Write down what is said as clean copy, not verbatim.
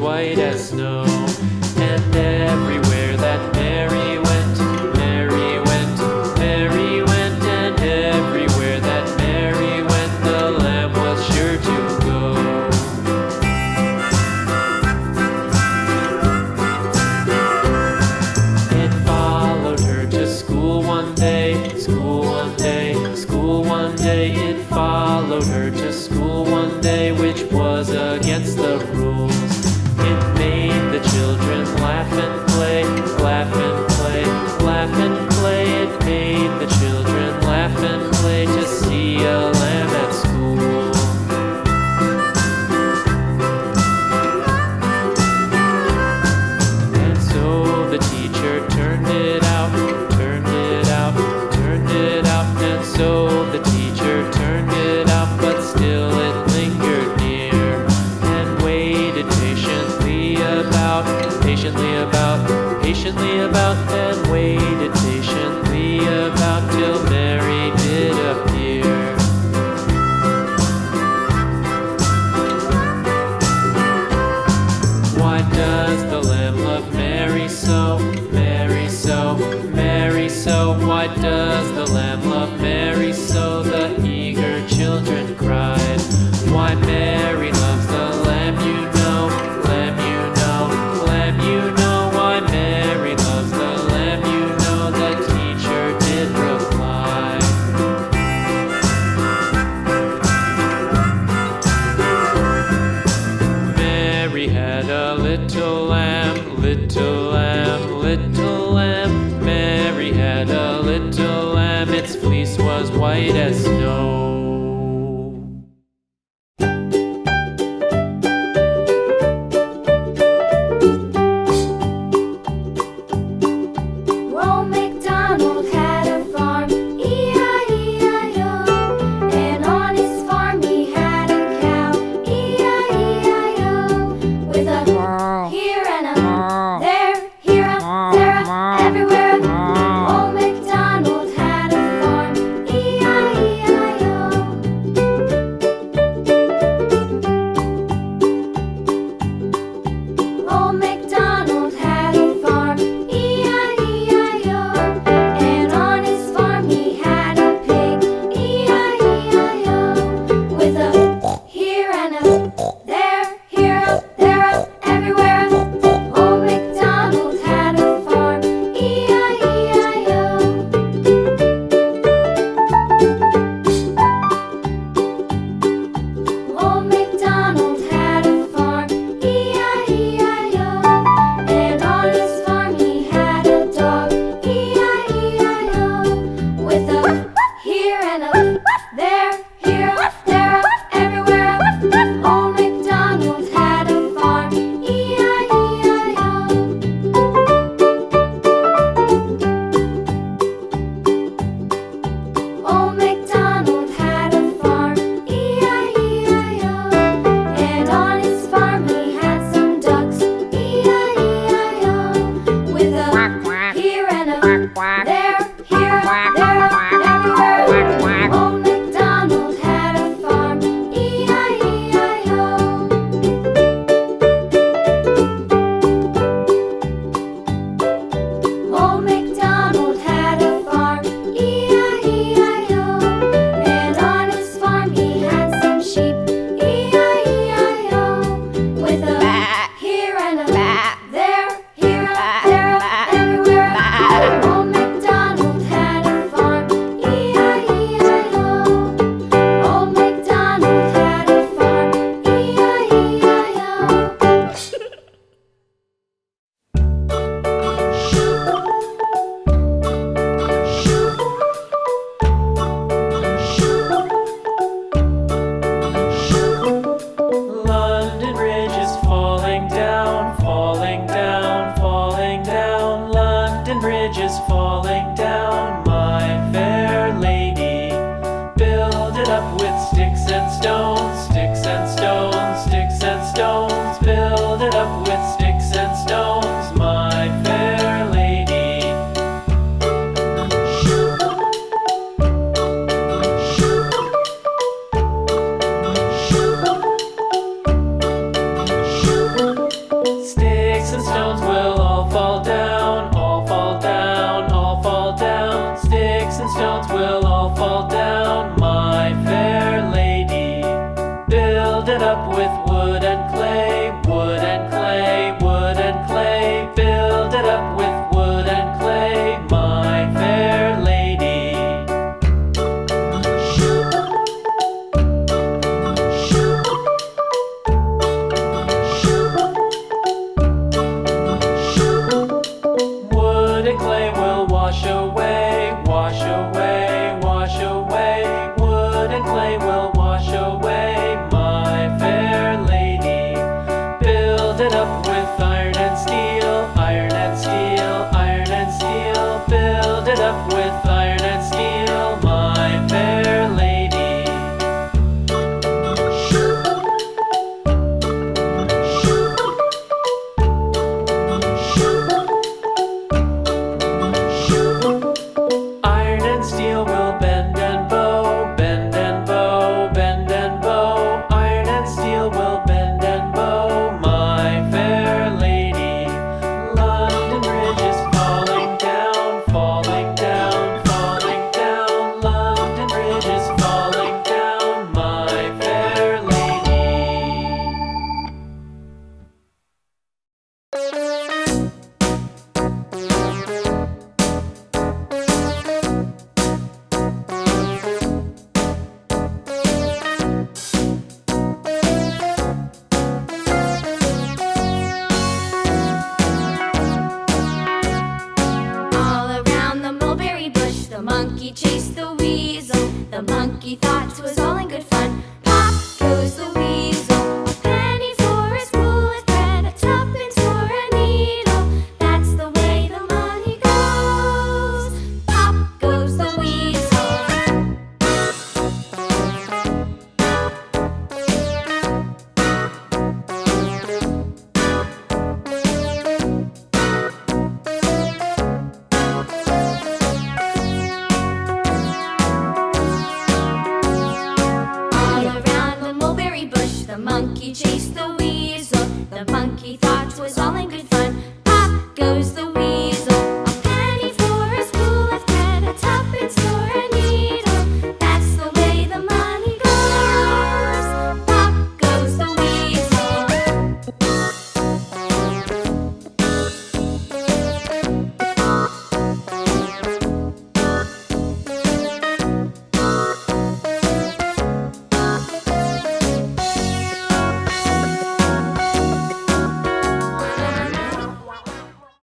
white as snow. And everywhere that Mary went, Mary went, Mary went, and everywhere that Mary went, the lamb was sure to go. It followed her to school one day, school one day, school one day. It followed her to school one day, which was against the rules. It made the children laugh and play, laugh and play, laugh and play. It made the children laugh and play to see a lamb at school. And so the teacher turned it out, turned it out, turned it out. And so the teacher turned it out, but still it lingered near and waited patiently about, patiently about, patiently about, and waited patiently about till Mary did appear. Why does the lamb love Mary so, Mary so, Mary so? Why does the lamb love Mary so? The eager children cried. Why Mary loves the lamb, you know, lamb, you know, lamb, you know. Why Mary loves the lamb, you know, the teacher did reply. Mary had a little lamb, little lamb, little lamb. Mary had a little lamb, its fleece was white as snow. Old MacDonald had a farm, E-I-E-I-O. And on his farm he had a cow, E-I-E-I-O. With a here and a there, here a there, a everywhere. Old MacDonald had a farm, E-I-E-I-O. monkey thought 'twas all in good fun. Pop goes the weasel, a penny for a spool of thread, a tuppence for a needle. That's the way the money goes. Pop goes the weasel. All around the mulberry bush, the monkey chased the weasel. The monkey thought 'twas all in good fun. Pop goes the